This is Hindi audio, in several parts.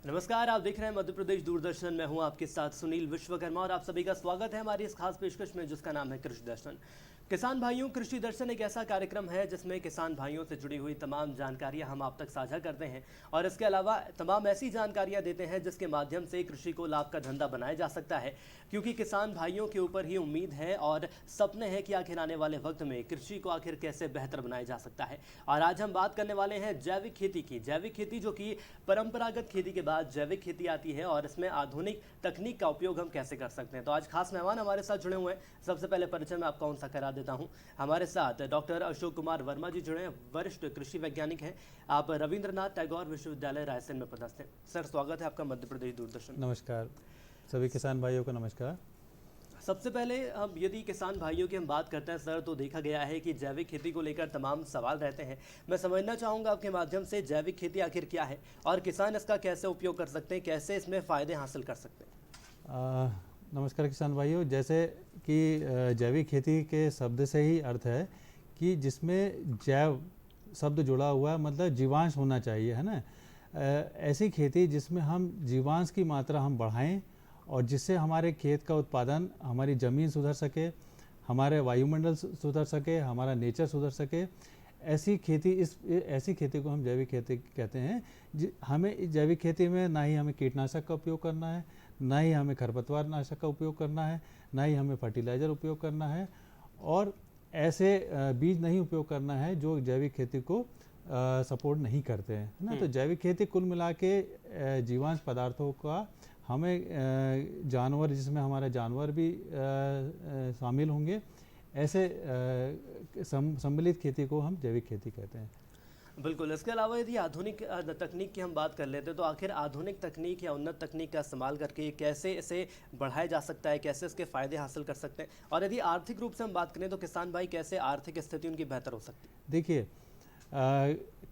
नमस्कार, आप देख रहे हैं मध्य प्रदेश दूरदर्शन। मैं हूं आपके साथ सुनील विश्वकर्मा और आप सभी का स्वागत है हमारी इस खास पेशकश में जिसका नाम है कृषि दर्शन। किसान भाइयों, कृषि दर्शन एक ऐसा कार्यक्रम है जिसमें किसान भाइयों से जुड़ी हुई तमाम जानकारियां हम आप तक साझा करते हैं और इसके अलावा तमाम ऐसी जानकारियां देते हैं जिसके माध्यम से कृषि को लाभ का धंधा बनाया जा सकता है, क्योंकि किसान भाइयों के ऊपर ही उम्मीद है और सपने हैं कि आखिर आने वाले वक्त में कृषि को आखिर कैसे बेहतर बनाया जा सकता है। और आज हम बात करने वाले हैं जैविक खेती की। जैविक खेती जो कि परंपरागत खेती के बाद जैविक खेती आती है और इसमें आधुनिक तकनीक का उपयोग हम कैसे कर सकते हैं। तो आज खास मेहमान हमारे साथ जुड़े हुए हैं। सबसे पहले परिचय मैं आपका उनसा करा देता हूं। हमारे साथ डॉक्टर अशोक कुमार वर्मा जी जुड़े हैं, वरिष्ठ कृषि वैज्ञानिक हैं। आप रविंद्रनाथ टैगोर विश्वविद्यालय रायसेन में पदस्थ हैं। सर, स्वागत है आपका मध्य प्रदेश दूरदर्शन। नमस्कार सभी किसान भाइयों को नमस्कार। सबसे पहले हम यदि किसान भाइयों की हम बात करते हैं सर, तो देखा गया है कि जैविक खेती को लेकर तमाम सवाल रहते हैं। मैं समझना चाहूँगा आपके माध्यम से जैविक खेती आखिर क्या है और किसान इसका कैसे उपयोग कर सकते हैं, कैसे इसमें फ़ायदे हासिल कर सकते हैं। नमस्कार किसान भाइयों। जैसे कि जैविक खेती के शब्द से ही अर्थ है कि जिसमें जैव शब्द जुड़ा हुआ है, मतलब जीवांश होना चाहिए, है ना। ऐसी खेती जिसमें हम जीवांश की मात्रा हम बढ़ाएं और जिससे हमारे खेत का उत्पादन, हमारी ज़मीन सुधर सके, हमारे वायुमंडल सुधर सके, हमारा नेचर सुधर सके। ऐसी खेती को हम जैविक खेती कहते हैं। हमें जैविक खेती में ना ही हमें कीटनाशक का उपयोग करना है, ना ही हमें खरपतवार नाशक का उपयोग करना है, ना ही हमें फर्टिलाइज़र उपयोग करना है और ऐसे बीज नहीं उपयोग करना है जो जैविक खेती को सपोर्ट नहीं करते हैं, है ना। तो जैविक खेती कुल मिला के जीवांश पदार्थों का हमें जानवर, जिसमें हमारे जानवर भी शामिल होंगे, ऐसे सम्मिलित खेती को हम जैविक खेती कहते हैं। बिल्कुल। इसके अलावा यदि आधुनिक तकनीक की हम बात कर लेते हैं, तो आखिर आधुनिक तकनीक या उन्नत तकनीक का इस्तेमाल करके कैसे इसे बढ़ाया जा सकता है, कैसे इसके फ़ायदे हासिल कर सकते हैं, और यदि आर्थिक रूप से हम बात करें तो किसान भाई कैसे आर्थिक स्थिति उनकी बेहतर हो सकती है। देखिए,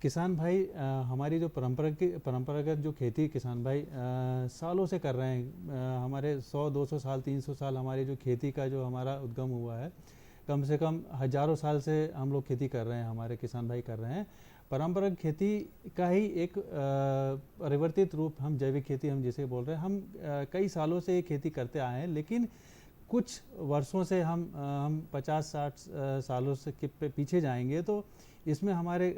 किसान भाई हमारी जो परंपरागत जो खेती किसान भाई सालों से कर रहे हैं। हमारे 100-200 साल, 300 साल हमारी जो खेती का जो हमारा उद्गम हुआ है, कम से कम हजारों साल से हम लोग खेती कर रहे हैं, हमारे किसान भाई कर रहे हैं। परंपरागत खेती का ही एक परिवर्तित रूप हम जैविक खेती हम जिसे बोल रहे हैं। हम कई सालों से ये खेती करते आए हैं, लेकिन कुछ वर्षों से हम 50-60 सालों से पीछे जाएंगे तो इसमें हमारे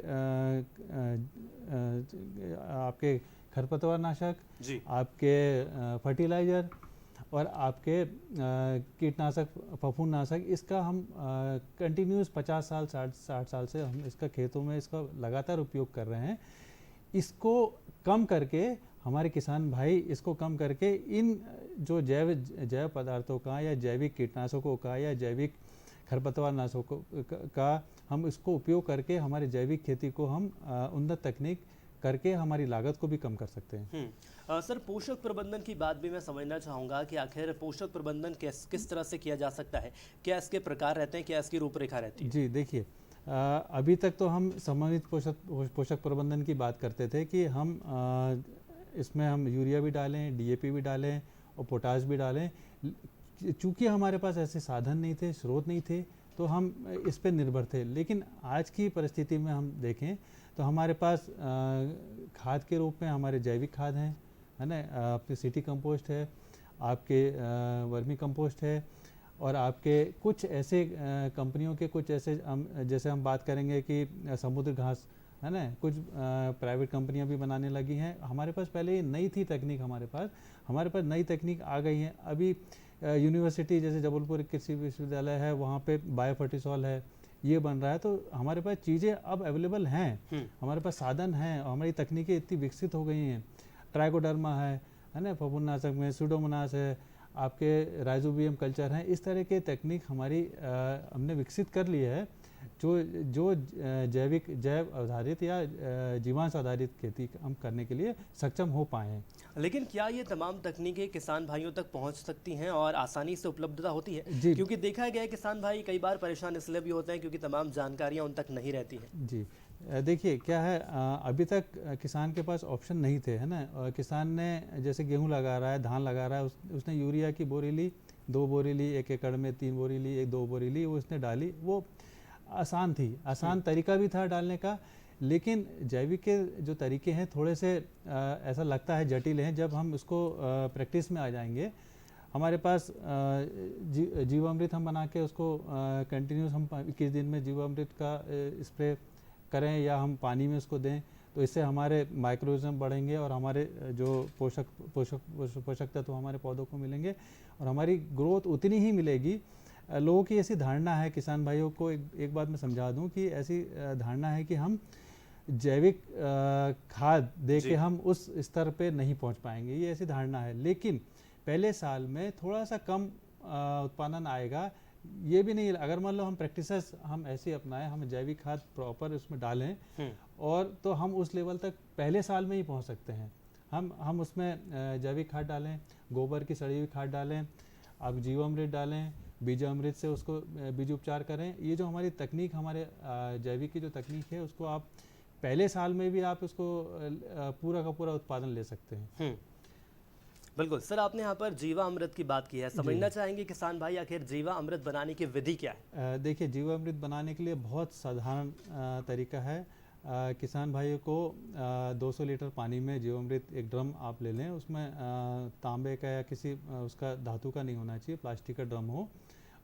आपके खरपतवार नाशक, आपके फर्टिलाइज़र और आपके कीटनाशक, फफूंदनाशक, इसका हम कंटिन्यूस 50 साल 60 साल से हम इसका खेतों में इसका लगातार उपयोग कर रहे हैं। इसको कम करके हमारे किसान भाई इसको कम करके इन जो जैव पदार्थों का या जैविक कीटनाशकों का या जैविक खरपतवार नाशकों का हम इसको उपयोग करके हमारी जैविक खेती को हम उन्नत तकनीक करके हमारी लागत को भी कम कर सकते हैं। सर, पोषक प्रबंधन की बात भी मैं समझना चाहूँगा कि आखिर पोषक प्रबंधन किस तरह से किया जा सकता है, क्या इसके प्रकार रहते हैं, क्या इसकी रूपरेखा रहती है। जी देखिए, अभी तक तो हम समन्वित पोषक प्रबंधन की बात करते थे कि हम इसमें हम यूरिया भी डालें, डीएपी भी डालें और पोटाश भी डालें। चूँकि हमारे पास ऐसे साधन नहीं थे, स्रोत नहीं थे, तो हम इस पर निर्भर थे। लेकिन आज की परिस्थिति में हम देखें तो हमारे पास खाद के रूप में हमारे जैविक खाद हैं, है ना। आपके सिटी कंपोस्ट है, आपके वर्मी कंपोस्ट है और आपके कुछ ऐसे कंपनियों के कुछ ऐसे जैसे हम बात करेंगे कि समुद्र घास, है ना। कुछ प्राइवेट कंपनियां भी बनाने लगी हैं। हमारे पास पहले नई थी तकनीक, हमारे पास नई तकनीक आ गई है। अभी यूनिवर्सिटी जैसे जबलपुर कृषि विश्वविद्यालय है, वहाँ पे बायोफर्टिसॉल है, ये बन रहा है। तो हमारे पास चीज़ें अब अवेलेबल हैं, हमारे पास साधन हैं और हमारी तकनीकें इतनी विकसित हो गई हैं। ट्राइकोडर्मा है ना, फफूंदनाशक में सूडोमोनास है, आपके राइजोबियम कल्चर हैं। इस तरह के तकनीक हमारी हमने विकसित कर ली है जो जैव आधारित या जीवांश आधारित खेती हम करने के लिए सक्षम हो पाएँ। लेकिन क्या ये तमाम तकनीकें किसान भाइयों तक पहुंच सकती हैं और आसानी से उपलब्धता होती है? जी। क्योंकि देखा गया है किसान भाई कई बार परेशान इसलिए भी होते हैं क्योंकि तमाम जानकारियां उन तक नहीं रहती हैं। जी, देखिए क्या है, अभी तक किसान के पास ऑप्शन नहीं थे, है ना। किसान ने जैसे गेहूं लगा रहा है, धान लगा रहा है, उसने यूरिया की बोरी ली, 2 बोरी ली, 1 एकड़ में 3 बोरी ली, 2 बोरी ली, वो उसने डाली। वो आसान थी, आसान तरीका भी था डालने का। लेकिन जैविक के जो तरीके हैं थोड़े से ऐसा लगता है जटिल हैं। जब हम उसको प्रैक्टिस में आ जाएंगे, हमारे पास जीवामृत हम बना के उसको कंटिन्यूस हम 21 दिन में जीवामृत का स्प्रे करें या हम पानी में उसको दें, तो इससे हमारे माइक्रोइज्म बढ़ेंगे और हमारे जो पोषक तत्व हमारे पौधों को मिलेंगे और हमारी ग्रोथ उतनी ही मिलेगी। लोगों की ऐसी धारणा है, किसान भाइयों को एक बात मैं समझा दूं कि ऐसी धारणा है कि हम जैविक खाद दे के हम उस स्तर पे नहीं पहुंच पाएंगे, ये ऐसी धारणा है। लेकिन पहले साल में थोड़ा सा कम उत्पादन आएगा, ये भी नहीं। अगर मान लो हम प्रैक्टिसेस हम ऐसे अपनाएं, हम जैविक खाद प्रॉपर उसमें डालें और तो हम उस लेवल तक पहले साल में ही पहुंच सकते हैं। हम उसमें जैविक खाद डालें, गोबर की सड़ी हुई खाद डालें, आप जीवामृत डालें, बीजामृत से उसको बीज उपचार करें। ये जो हमारी तकनीक, हमारे जैविक की जो तकनीक है, उसको आप पहले साल में भी आप उसको पूरा का पूरा उत्पादन ले सकते हैं। बिल्कुल सर, आपने यहाँ पर जीवामृत की बात की है। समझना चाहेंगे किसान भाई आखिर जीवामृत बनाने की विधि क्या है? देखिए, जीवामृत बनाने के लिए बहुत साधारण तरीका है। किसान भाइयों को 200 लीटर पानी में जीवामृत एक ड्रम आप ले लें, उसमें तांबे का या किसी उसका धातु का नहीं होना चाहिए, प्लास्टिक का ड्रम हो,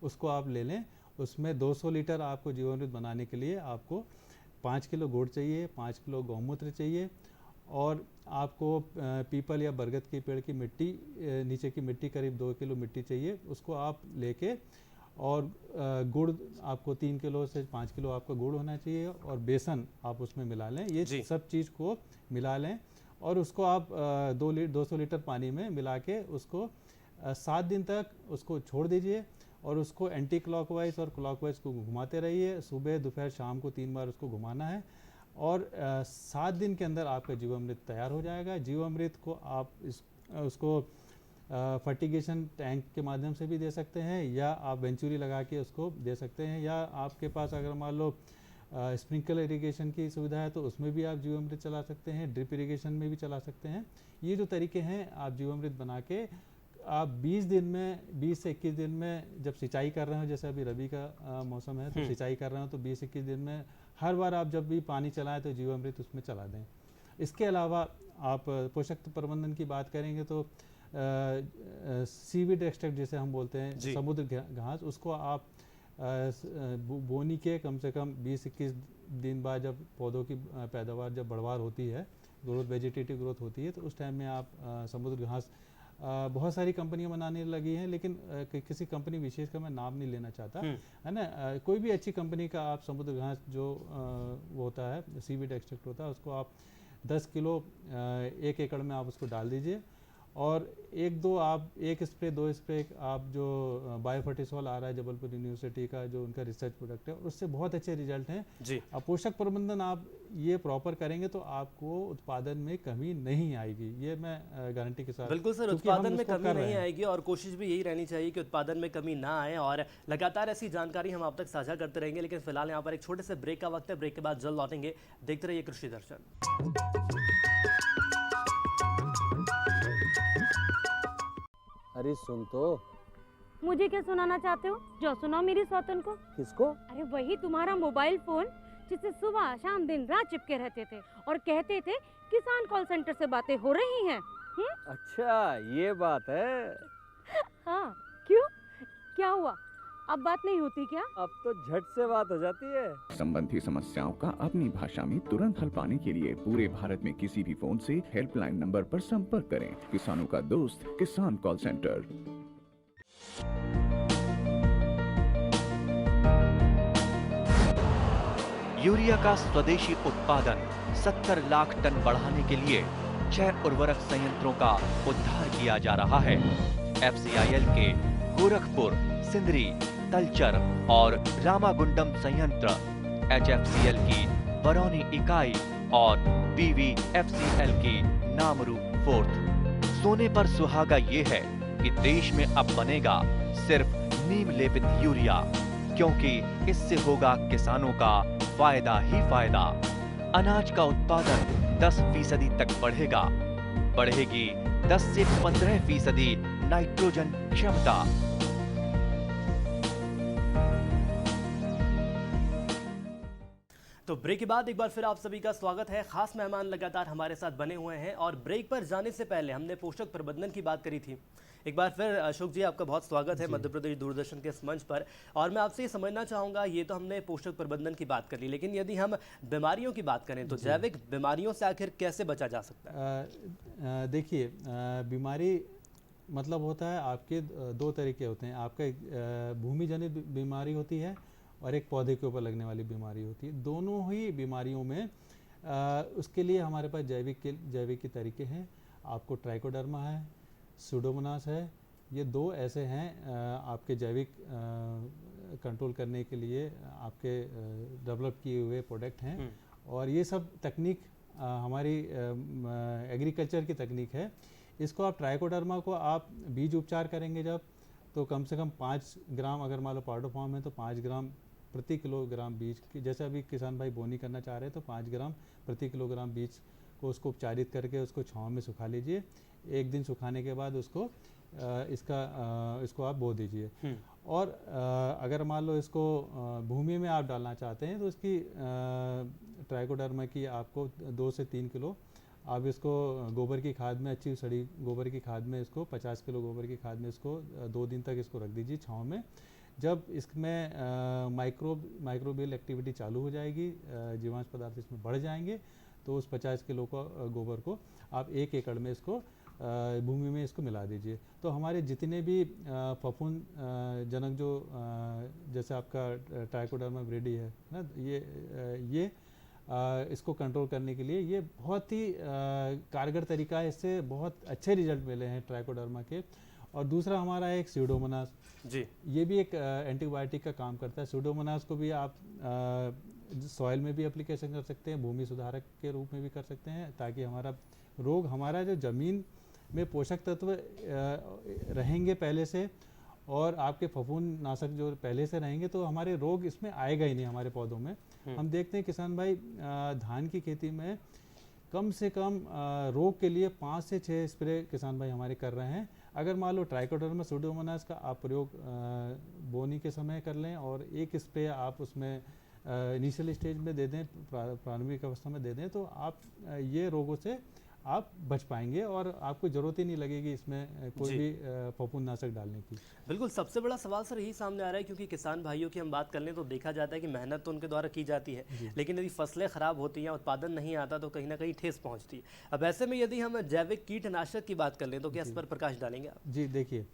उसको आप ले लें। उसमें 200 लीटर आपको जीवामृत बनाने के लिए आपको 5 किलो गुड़ चाहिए, 5 किलो गौमूत्र चाहिए और आपको पीपल या बरगद के पेड़ की मिट्टी, नीचे की मिट्टी करीब 2 किलो मिट्टी चाहिए। उसको आप लेके और गुड़ आपको 3 किलो से 5 किलो आपका गुड़ होना चाहिए और बेसन आप उसमें मिला लें। ये सब चीज़ को मिला लें और उसको आप 200 लीटर पानी में मिला के उसको 7 दिन तक उसको छोड़ दीजिए और उसको एंटी क्लॉकवाइज और क्लॉकवाइज को घुमाते रहिए। सुबह, दोपहर, शाम को 3 बार उसको घुमाना है और 7 दिन के अंदर आपका जीवामृत तैयार हो जाएगा। जीवामृत को आप उसको फर्टिगेशन टैंक के माध्यम से भी दे सकते हैं या आप वेंचुरी लगा के उसको दे सकते हैं, या आपके पास अगर मान लो स्प्रिंकलर इरिगेशन की सुविधा है तो उसमें भी आप जीवामृत चला सकते हैं, ड्रिप इरिगेशन में भी चला सकते हैं। ये जो तरीके हैं, आप जीवामृत बना के आप 20 दिन में, 20 से 21 दिन में जब सिंचाई कर रहे हो, जैसे अभी रबी का मौसम है तो सिंचाई कर रहे हो, तो 20-21 दिन में हर बार आप जब भी पानी चलाएं तो जीवामृत उसमें चला दें। इसके अलावा आप पोषक प्रबंधन की बात करेंगे तो सीवीड एक्सट्रैक्ट जिसे हम बोलते हैं, समुद्र घास, उसको आप बोनी के कम से कम 20-21 दिन बाद जब पौधों की पैदावार, जब बढ़वार होती है, ग्रोथ, वेजिटेटिव ग्रोथ होती है, तो उस टाइम में आप समुद्र घास, बहुत सारी कंपनियां बनाने लगी हैं, लेकिन किसी कंपनी विशेष का मैं नाम नहीं लेना चाहता, है ना। कोई भी अच्छी कंपनी का आप समुद्र घास जो वो होता है, सीवीड एक्सट्रैक्ट होता है, उसको आप 10 किलो 1 एकड़ में आप उसको डाल दीजिए और 1-2 आप 1 स्प्रे 2 स्प्रे आप जो बायोफर्टिसॉल आ रहा है जबलपुर यूनिवर्सिटी का, जो उनका रिसर्च प्रोडक्ट है, उससे बहुत अच्छे रिजल्ट हैं जी। अब पोषक प्रबंधन आप ये प्रॉपर करेंगे तो आपको उत्पादन में कमी नहीं आएगी, ये मैं गारंटी के साथ। बिल्कुल सर, उत्पादन में कमी नहीं आएगी और कोशिश भी यही रहनी चाहिए कि उत्पादन में कमी ना आए और लगातार ऐसी जानकारी हम आप तक साझा करते रहेंगे। लेकिन फिलहाल यहाँ पर एक छोटे से ब्रेक का वक्त है, ब्रेक के बाद जल्द लौटेंगे। देखते रहिए कृषि दर्शन। अरे सुन तो। मुझे क्या सुनाना चाहते हो? जो सुनाओ मेरी सौतन को। किसको? अरे वही तुम्हारा मोबाइल फोन जिससे सुबह शाम दिन रात चिपके रहते थे और कहते थे किसान कॉल सेंटर से बातें हो रही हैं। अच्छा ये बात है। हाँ, क्यों, क्या हुआ? अब बात नहीं होती क्या? अब तो झट से बात हो जाती है। संबंधी समस्याओं का अपनी भाषा में तुरंत हल पाने के लिए पूरे भारत में किसी भी फोन से हेल्पलाइन नंबर पर संपर्क करें। किसानों का दोस्त किसान कॉल सेंटर। यूरिया का स्वदेशी उत्पादन 70 लाख टन बढ़ाने के लिए 6 उर्वरक संयंत्रों का उद्धार किया जा रहा है। FCIL के गोरखपुर, सिंदरी, तलचर और रामागुंडम संयंत्र HFCL की बरौनी इकाई और PVFCL की नामरू 4th। सोने पर सुहागा ये है कि देश में अब बनेगा सिर्फ नीम लेपित यूरिया, क्योंकि इससे होगा किसानों का फायदा ही फायदा। अनाज का उत्पादन 10% तक बढ़ेगा, बढ़ेगी 10 से 15% नाइट्रोजन क्षमता। तो ब्रेक के बाद एक बार फिर आप सभी का स्वागत है। खास मेहमान लगातार हमारे साथ बने हुए हैं और ब्रेक पर जाने से पहले हमने पोषक प्रबंधन की बात करी थी। एक बार फिर अशोक जी, आपका बहुत स्वागत है मध्य प्रदेश दूरदर्शन के इस मंच पर। और मैं आपसे ये समझना चाहूँगा, ये तो हमने पोषक प्रबंधन की बात कर ली, लेकिन यदि हम बीमारियों की बात करें तो जैविक बीमारियों से आखिर कैसे बचा जा सकता है? देखिए, बीमारी मतलब होता है, आपके दो तरीके होते हैं। आपका एक भूमि जनित बीमारी होती है और एक पौधे के ऊपर लगने वाली बीमारी होती है। दोनों ही बीमारियों में उसके लिए हमारे पास जैविक के तरीके हैं। आपको ट्राइकोडर्मा है, सूडोमोनास है, ये दो ऐसे हैं आपके जैविक कंट्रोल करने के लिए आपके डेवलप किए हुए प्रोडक्ट हैं। और ये सब तकनीक हमारी एग्रीकल्चर की तकनीक है। इसको आप ट्राइकोडर्मा को आप बीज उपचार करेंगे जब, तो कम से कम 5 ग्राम, अगर मान लो पाउडर फॉर्म है तो 5 ग्राम प्रति किलोग्राम बीज की, जैसे अभी किसान भाई बोनी करना चाह रहे हैं तो 5 ग्राम प्रति किलोग्राम बीज को उसको उपचारित करके उसको छांव में सुखा लीजिए। 1 दिन सुखाने के बाद उसको इसको आप बो दीजिए। और अगर मान लो इसको भूमि में आप डालना चाहते हैं तो इसकी ट्राइकोडर्मा की आपको 2 से 3 किलो आप इसको गोबर की खाद में, अच्छी सड़ी गोबर की खाद में, इसको 50 किलो गोबर की खाद में इसको 2 दिन तक इसको रख दीजिए छांव में। जब इसमें माइक्रोबियल एक्टिविटी चालू हो जाएगी, जीवांश पदार्थ इसमें बढ़ जाएंगे, तो उस 50 किलो को गोबर को आप 1 एकड़ में इसको भूमि में इसको मिला दीजिए। तो हमारे जितने भी फफूंद जनक जो जैसे आपका ट्राइकोडर्मा ब्रेडी है ना, ये इसको कंट्रोल करने के लिए ये बहुत ही कारगर तरीका है। इससे बहुत अच्छे रिजल्ट मिले हैं ट्राइकोडर्मा के। और दूसरा हमारा एक स्यूडोमोनास जी, ये भी एक एंटीबायोटिक का काम करता है। स्यूडोमोनास को भी आप सॉइल में भी एप्लीकेशन कर सकते हैं, भूमि सुधारक के रूप में भी कर सकते हैं, ताकि हमारा जो ज़मीन में पोषक तत्व रहेंगे पहले से, और आपके फफूंद नाशक जो पहले से रहेंगे, तो हमारे रोग इसमें आएगा ही नहीं हमारे पौधों में। हम देखते हैं किसान भाई धान की खेती में कम से कम रोग के लिए 5 से 6 स्प्रे किसान भाई हमारे कर रहे हैं। अगर मान लो ट्राइकोडर्मा सूडोमोनास का आप प्रयोग बोनी के समय कर लें और 1 स्प्रे आप उसमें इनिशियल स्टेज में दे दें, प्रारंभिक अवस्था में दे दें, तो आप ये रोगों से आप बच पाएंगे और आपको ज़रूरत ही नहीं लगेगी इसमें कोई भी फफूंदनाशक डालने की। बिल्कुल, सबसे बड़ा सवाल सर यही सामने आ रहा है, क्योंकि किसान भाइयों की हम बात कर लें तो देखा जाता है कि मेहनत तो उनके द्वारा की जाती है, लेकिन यदि फसलें ख़राब होती हैं, उत्पादन नहीं आता, तो कहीं ना कहीं ठेस पहुँचती है। अब ऐसे में यदि हम जैविक कीटनाशक की बात कर लें तो क्या इस पर प्रकाश डालेंगे आप? जी देखिए,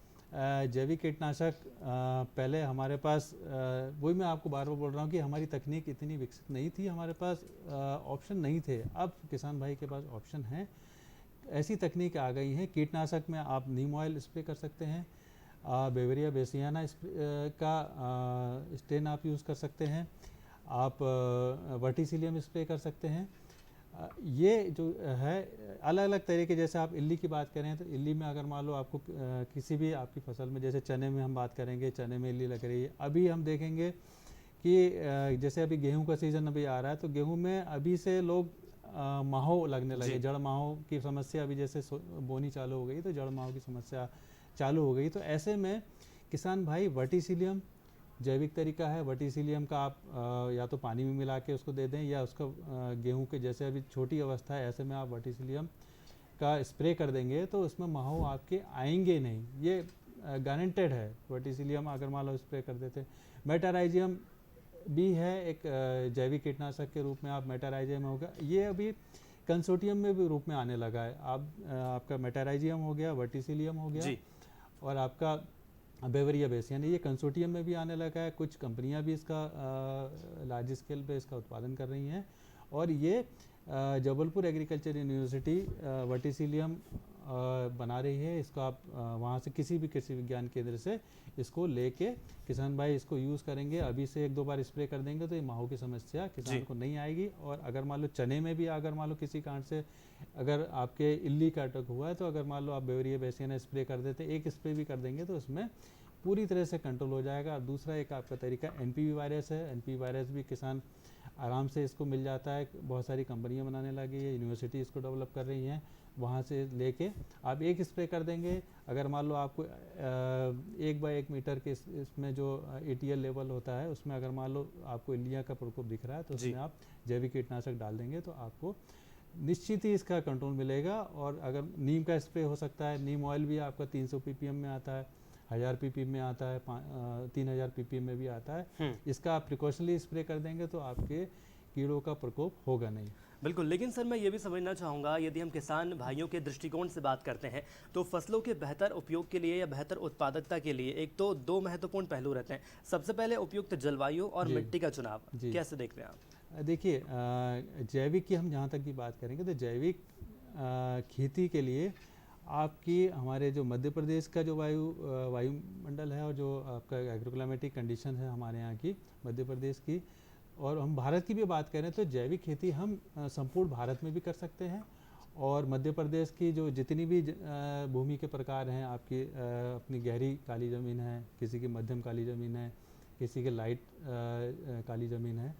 जैविक कीटनाशक पहले हमारे पास वही मैं आपको बार बार बोल रहा हूँ कि हमारी तकनीक इतनी विकसित नहीं थी, हमारे पास ऑप्शन नहीं थे। अब किसान भाई के पास ऑप्शन है, ऐसी तकनीक आ गई है। कीटनाशक में आप नीम ऑयल स्प्रे कर सकते हैं, बेवरिया बेसियाना का स्टेन आप यूज़ कर सकते हैं, आप वर्टिसिलियम स्प्रे कर सकते हैं। ये जो है अलग अलग तरीके, जैसे आप इल्ली की बात करें तो इल्ली में अगर मान लो आपको किसी भी आपकी फसल में, जैसे चने में हम बात करेंगे, चने में इल्ली लग रही है, अभी हम देखेंगे कि जैसे अभी गेहूं का सीज़न अभी आ रहा है, तो गेहूं में अभी से लोग माहो लगने लगे, जड़ माहो की समस्या अभी जैसे बोनी चालू हो गई तो जड़ माहो की समस्या चालू हो गई। तो ऐसे में किसान भाई वर्टिसिलियम जैविक तरीका है, वर्टिसिलियम का आप या तो पानी में मिला के उसको दे दें, या उसका गेहूं के जैसे अभी छोटी अवस्था है ऐसे में आप वर्टिसिलियम का स्प्रे कर देंगे तो उसमें माहो आपके आएंगे नहीं, ये गारंटेड है। वर्टिसिलियम अगर मान लो स्प्रे कर देते, मेटाराइजियम भी है एक जैविक कीटनाशक के रूप में, आप मेटाराइजियम होगा, ये अभी कंसोर्टियम में भी रूप में आने लगा है। आपका मेटाराइजियम हो गया, वर्टिसिलियम हो गया, और आपका बेवरिया बेसियन, ये कंसोर्टियम में भी आने लगा है। कुछ कंपनियां भी इसका लार्ज स्केल पे इसका उत्पादन कर रही हैं, और ये जबलपुर एग्रीकल्चर यूनिवर्सिटी वर्टिसिलियम बना रही है, इसको आप वहाँ से किसी भी कृषि विज्ञान केंद्र से इसको लेके किसान भाई इसको यूज़ करेंगे। अभी से 1-2 बार स्प्रे कर देंगे तो ये माहो की समस्या किसान को नहीं आएगी। और अगर मान लो चने में भी अगर मान लो किसी कारण से अगर आपके इल्ली का अटैक हुआ है तो अगर मान लो आप बेवरिया बेसियाना स्प्रे कर देते, एक स्प्रे भी कर देंगे तो उसमें पूरी तरह से कंट्रोल हो जाएगा। दूसरा एक आपका तरीका एनपीवी वायरस है। एनपीवी वायरस भी किसान आराम से इसको मिल जाता है, बहुत सारी कंपनियां बनाने लगी है, यूनिवर्सिटी इसको डेवलप कर रही हैं, वहाँ से लेके आप एक स्प्रे कर देंगे। अगर मान लो आपको 1 मीटर के इसमें जो ATL लेवल होता है उसमें अगर मान लो आपको इल्लियाँ का प्रकोप दिख रहा है तो उसमें आप जैविक कीटनाशक डाल देंगे तो आपको निश्चित ही इसका कंट्रोल मिलेगा। और अगर नीम का स्प्रे हो सकता है, नीम ऑयल भी आपका 300 ppm में आता है, 1000 ppm में आता है, 3000 ppm में भी आता है। इसका आप प्रिकॉशनली स्प्रे कर देंगे तो आपके कीड़ों का प्रकोप होगा नहीं। बिल्कुल, लेकिन सर मैं ये भी समझना चाहूँगा, यदि हम किसान भाइयों के दृष्टिकोण से बात करते हैं तो फसलों के बेहतर उपयोग के लिए या बेहतर उत्पादकता के लिए एक तो 2 महत्वपूर्ण पहलू रहते हैं। सबसे पहले उपयुक्त जलवायु और मिट्टी का चुनाव, कैसे देखते हैं आप? देखिए, जैविक की हम जहाँ तक की बात करेंगे तो जैविक खेती के लिए आपकी हमारे जो मध्य प्रदेश का जो वायुमंडल है और जो आपका एग्रोक्लाइमेटिक कंडीशन है हमारे यहाँ की मध्य प्रदेश की, और हम भारत की भी बात करें तो जैविक खेती हम संपूर्ण भारत में भी कर सकते हैं। और मध्य प्रदेश की जो जितनी भी भूमि के प्रकार हैं, आपकी अपनी गहरी काली ज़मीन है, किसी की मध्यम काली ज़मीन है, किसी की लाइट काली ज़मीन है,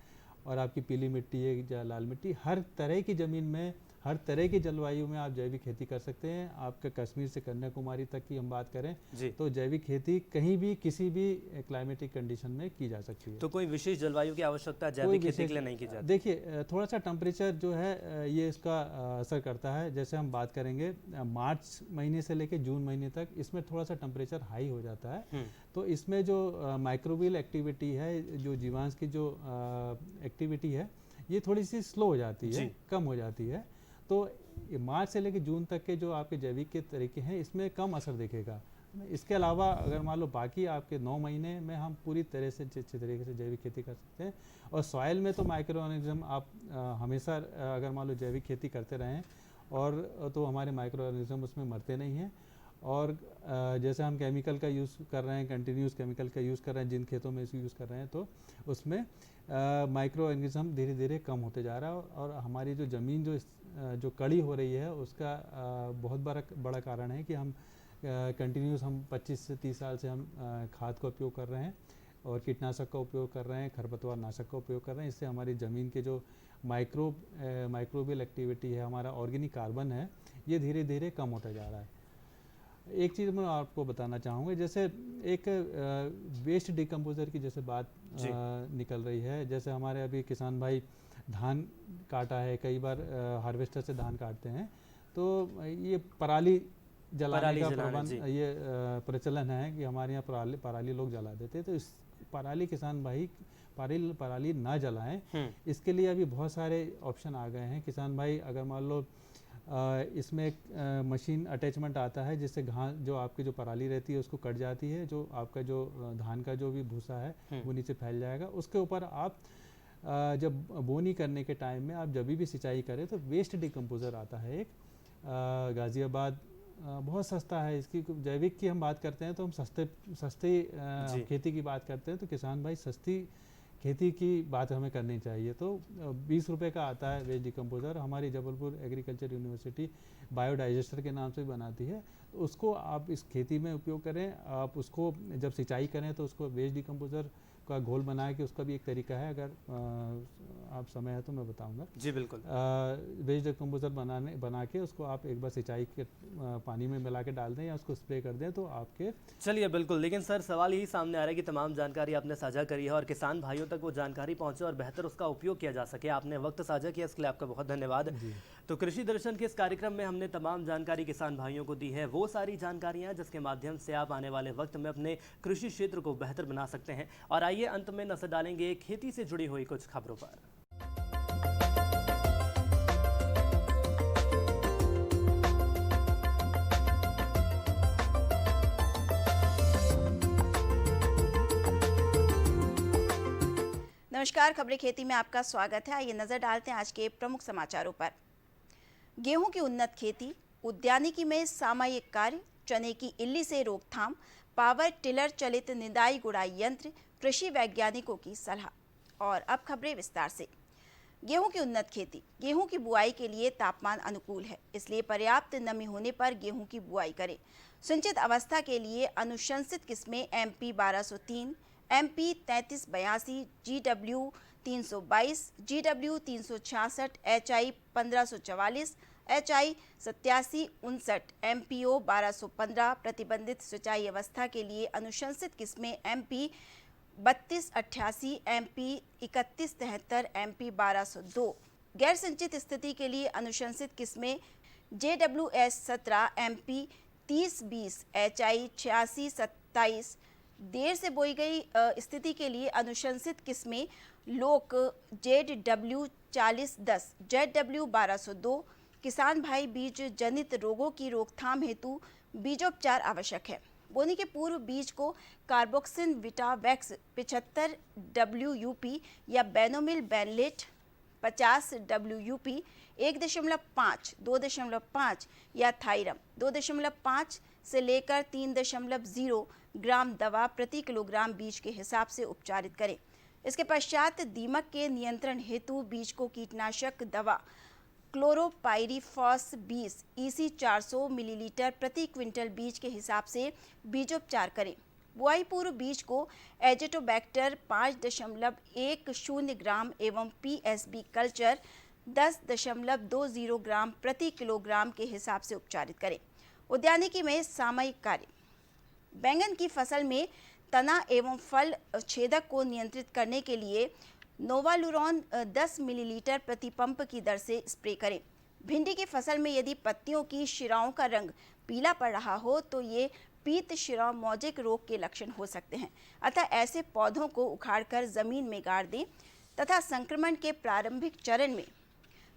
और आपकी पीली मिट्टी है या लाल मिट्टी, हर तरह की ज़मीन में हर तरह की जलवायु में आप जैविक खेती कर सकते हैं। आपके कश्मीर से कन्याकुमारी तक की हम बात करें तो जैविक खेती कहीं भी किसी भी क्लाइमेटिक कंडीशन में की जा सकती है। तो कोई विशेष जलवायु की आवश्यकता जैविक खेती के लिए नहीं की जाती? देखिए, थोड़ा सा टेम्परेचर जो है ये इसका असर करता है। जैसे हम बात करेंगे मार्च महीने से लेकर जून महीने तक, इसमें थोड़ा सा टेम्परेचर हाई हो जाता है। तो इसमें जो माइक्रोबियल एक्टिविटी है, जो जीवांश की जो एक्टिविटी है, ये थोड़ी सी स्लो हो जाती है, कम हो जाती है। तो मार्च से लेकर जून तक के जो आपके जैविक के तरीके हैं इसमें कम असर दिखेगा। इसके अलावा अगर मान लो बाकी आपके 9 महीने में हम पूरी तरह से अच्छे तरीके से जैविक खेती कर सकते हैं। और सॉइल में तो माइक्रो ऑर्गेनिज्म आप हमेशा अगर मान लो जैविक खेती करते रहें और तो हमारे माइक्रो ऑर्गेनिज्म उसमें मरते नहीं हैं। और जैसे हम केमिकल का यूज़ कर रहे हैं, कंटिन्यूस केमिकल का यूज़ कर रहे हैं, जिन खेतों में इसको यूज़ कर रहे हैं तो उसमें माइक्रो ऑर्गेनिज्म धीरे धीरे कम होते जा रहा है। और हमारी जो ज़मीन जो कड़ी हो रही है उसका बहुत बड़ा कारण है कि हम कंटिन्यूस हम 25 से 30 साल से हम खाद का उपयोग कर रहे हैं और कीटनाशक का उपयोग कर रहे हैं, खरपतवार नाशक का उपयोग कर रहे हैं। इससे हमारी ज़मीन के जो माइक्रोबियल एक्टिविटी है, हमारा ऑर्गेनिक कार्बन है, ये धीरे धीरे कम होता जा रहा है। एक चीज़ मैं आपको बताना चाहूँगा, जैसे एक वेस्ट डिकम्पोजर की जैसे बात निकल रही है। जैसे हमारे अभी किसान भाई धान काटा है, कई बार हार्वेस्टर से धान काटते हैं तो ये पराली जलाने का प्रबंध ये प्रचलन है कि हमारे यहाँ पराली लोग जला देते हैं। तो इस पराली किसान भाई पराली ना जलाएं, इसके लिए अभी बहुत सारे ऑप्शन आ गए हैं। किसान भाई अगर मान लो इसमें एक मशीन अटैचमेंट आता है जिससे घास जो आपकी जो पराली रहती है उसको कट जाती है, जो आपका जो धान का जो भी भूसा है वो नीचे फैल जाएगा। उसके ऊपर आप जब बोनी करने के टाइम में आप जब भी सिंचाई करें तो वेस्ट डिकम्पोजर आता है एक, गाज़ियाबाद बहुत सस्ता है। इसकी जैविक की हम बात करते हैं तो हम सस्ते खेती की बात करते हैं तो किसान भाई सस्ती खेती की बात हमें करनी चाहिए। तो 20 रुपये का आता है वेस्ट डिकम्पोजर, हमारी जबलपुर एग्रीकल्चर यूनिवर्सिटी बायोडाइजेस्टर के नाम से भी बनाती है। तो उसको आप इस खेती में उपयोग करें। आप उसको जब सिंचाई करें तो उसको वेस्ट डिकम्पोजर का घोल बना के, उसका भी एक तरीका है, अगर आप समय है तो मैं बताऊंगा। जी बिल्कुल। वेस्ट डिकम्पोजर बना के उसको आप एक बार सिंचाई के पानी में मिला के डाल दें या उसको स्प्रे कर दें तो आपके। चलिए बिल्कुल, लेकिन सर सवाल यही सामने आ रहा है कि तमाम जानकारी आपने साझा करी है और किसान भाइयों तक वो जानकारी पहुंचे और बेहतर उसका उपयोग किया जा सके। आपने वक्त साझा किया, इसके लिए आपका बहुत धन्यवाद। तो कृषि दर्शन के इस कार्यक्रम में हमने तमाम जानकारी किसान भाइयों को दी है, वो सारी जानकारियाँ जिसके माध्यम से आप आने वाले वक्त में अपने कृषि क्षेत्र को बेहतर बना सकते हैं। और आइए अंत में नजर डालेंगे खेती से जुड़ी हुई कुछ खबरों पर। नमस्कार, खबरें खेती में आपका स्वागत है। आइए नजर डालते हैं आज के प्रमुख समाचारों पर। गेहूं की उन्नत खेती, उद्यानिकी में सामयिक कार्य, चने की इल्ली से रोकथाम, पावर टिलर चलित निदाई गुड़ाई यंत्र, कृषि वैज्ञानिकों की सलाह। और अब खबरें विस्तार से। गेहूं की उन्नत खेती। गेहूं की बुआई के लिए तापमान अनुकूल है, इसलिए पर्याप्त नमी होने पर गेहूं की बुआई करें। सिंचित अवस्था के लिए अनुशंसित किस्में MP 1203, MP 3382, GW 322, GW 366, HI 1544, HI 8759, MPO 1215, प्रतिबंधित सिंचाई अवस्था के लिए अनुशंसित किस्में MP 3288, MP 3173, MP 1202, गैर सिंचित स्थिति के लिए अनुशंसित किस्में JWS 17, MP 3020, HI 8627, देर से बोई गई स्थिति के लिए अनुशंसित किस्में लोक ZW 4010, ZW 1202। किसान भाई बीज जनित रोगों की रोकथाम हेतु बीजोपचार आवश्यक है। बोनी के पूर्व बीज को कार्बोक्सिन विटावैक्स 75 WUP या बेनोमिल बेनलेट 50 WUP 1.5, 2.5 या थाइरम 2.5 से लेकर 3.0 ग्राम दवा प्रति किलोग्राम बीज के हिसाब से उपचारित करें। इसके पश्चात दीमक के नियंत्रण हेतु बीज को कीटनाशक दवा क्लोरोपाइरीफॉस 20 EC 400 मिलीलीटर प्रति क्विंटल बीज के हिसाब से बीजोपचार करें। बुआई पूर्व बीज को एजेटोबैक्टर 5.10 ग्राम एवं PSB कल्चर 10.20 ग्राम प्रति किलोग्राम के हिसाब से उपचारित करें। उद्यानिकी में सामयिक कार्य। बैंगन की फसल में तना एवं फल छेदक को नियंत्रित करने के लिए नोवालुरॉन 10 मिलीलीटर प्रति पंप की दर से स्प्रे करें। भिंडी की फसल में यदि पत्तियों की शिराओं का रंग पीला पड़ रहा हो तो ये पीत शिरा मौजिक रोग के लक्षण हो सकते हैं, अतः ऐसे पौधों को उखाड़कर जमीन में गाड़ दें तथा संक्रमण के प्रारंभिक चरण में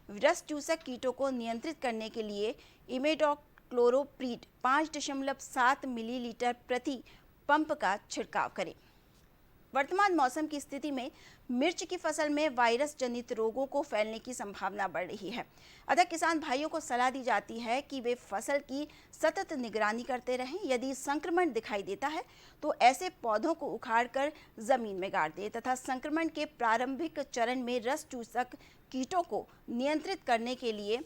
रस चूसक कीटों को नियंत्रित करने के लिए इमेडोक्लोरोप्रीड 5.7 मिलीलीटर प्रति पंप का छिड़काव करें। वर्तमान मौसम की स्थिति में मिर्च की फसल में वायरस जनित रोगों को फैलने की संभावना बढ़ रही है, अतः किसान भाइयों को सलाह दी जाती है कि वे फसल की सतत निगरानी करते रहें। यदि संक्रमण दिखाई देता है तो ऐसे पौधों को उखाड़कर जमीन में गाड़ दें तथा संक्रमण के प्रारंभिक चरण में रस चूसक कीटों को नियंत्रित करने के लिए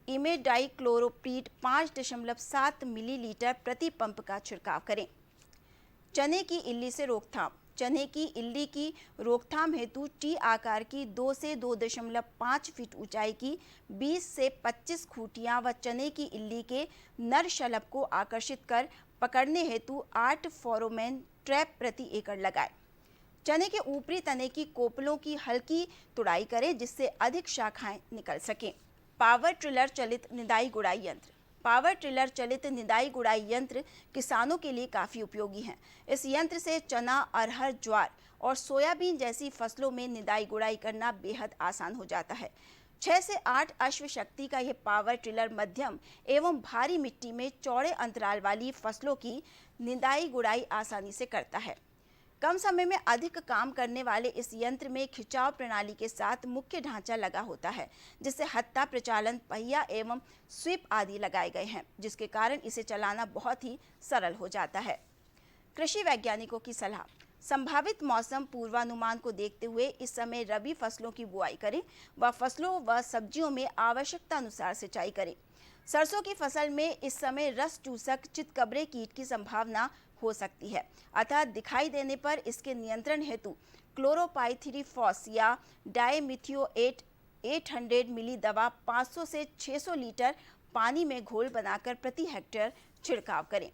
इमेडाइक्लोरोप्रीड 5.7 मिलीलीटर प्रति पंप का छिड़काव करें। चने की इल्ली से रोकथाम। चने की इल्ली की रोकथाम हेतु टी आकार की 2 से 2.5 फीट ऊंचाई की 20 से 25 खूंटियां व चने की इल्ली के नर शलभ को आकर्षित कर पकड़ने हेतु 8 फेरोमोन ट्रैप प्रति एकड़ लगाएं। चने के ऊपरी तने की कोपलों की हल्की तुड़ाई करें जिससे अधिक शाखाएं निकल सकें। पावर ट्रिलर चलित निदाई गुड़ाई यंत्र। पावर ट्रिलर चलित निदाई गुड़ाई यंत्र किसानों के लिए काफ़ी उपयोगी हैं। इस यंत्र से चना, अरहर, ज्वार और सोयाबीन जैसी फसलों में निदाई गुड़ाई करना बेहद आसान हो जाता है। 6 से 8 अश्व शक्ति का यह पावर ट्रिलर मध्यम एवं भारी मिट्टी में चौड़े अंतराल वाली फसलों की निदाई गुड़ाई आसानी से करता है। कम समय में अधिक काम करने वाले इस यंत्र में खिंचाव प्रणाली के साथ मुख्य ढांचा लगा होता है, जिससे हत्था, प्रचालन, पहिया एवं स्वीप आदि लगाए गए हैं, जिसके कारण इसे चलाना बहुत ही सरल हो जाता है। कृषि वैज्ञानिकों की सलाह। संभावित मौसम पूर्वानुमान को देखते हुए इस समय रबी फसलों की बुआई करें व फसलों व सब्जियों में आवश्यकता अनुसार सिंचाई करें। सरसों की फसल में इस समय रस चूसक चितकबरे कीट की संभावना हो सकती है, अतः दिखाई देने पर इसके नियंत्रण हेतु क्लोरोपाइरीफॉस या डायमिथियोएट 800 मिली दवा 500 से 600 लीटर पानी में घोल बनाकर प्रति हेक्टेयर छिड़काव करें।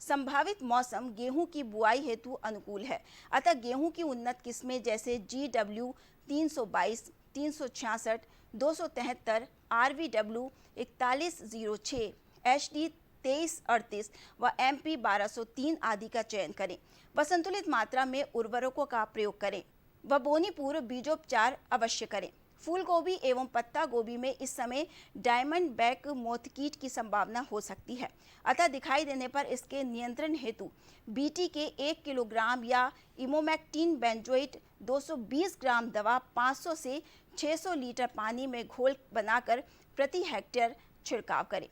संभावित मौसम गेहूं की बुआई हेतु अनुकूल है, अतः गेहूं की उन्नत किस्में जैसे GW 322, 366, 273, RVW 4106, HD 2338 व MP 1203 आदि का चयन करें व संतुलित मात्रा में उर्वरकों का प्रयोग करें व बोनी पूर्व बीजोपचार अवश्य करें। फूल गोभी एवं पत्ता गोभी में इस समय डायमंड बैक मोथ कीट की संभावना हो सकती है, अतः दिखाई देने पर इसके नियंत्रण हेतु BT के 1 किलोग्राम या इमोमैक्टिन बेंजोएट 220 ग्राम दवा 500 से 600 लीटर पानी में घोल बनाकर प्रति हेक्टेयर छिड़काव करें।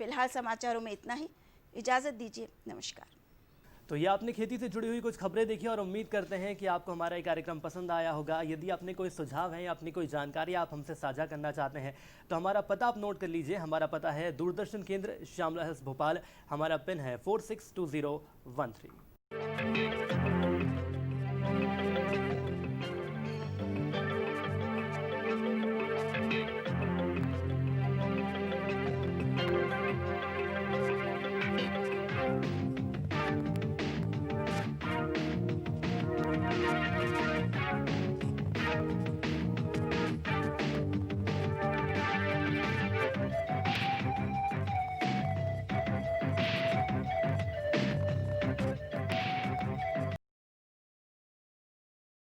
फिलहाल समाचारों में इतना ही। इजाज़त दीजिए, नमस्कार। तो ये आपने खेती से जुड़ी हुई कुछ खबरें देखी और उम्मीद करते हैं कि आपको हमारा ये कार्यक्रम पसंद आया होगा। यदि आपने कोई सुझाव है या अपनी कोई जानकारी आप हमसे साझा करना चाहते हैं तो हमारा पता आप नोट कर लीजिए। हमारा पता है दूरदर्शन केंद्र, श्यामला हिल्स, भोपाल। हमारा पिन है 462013।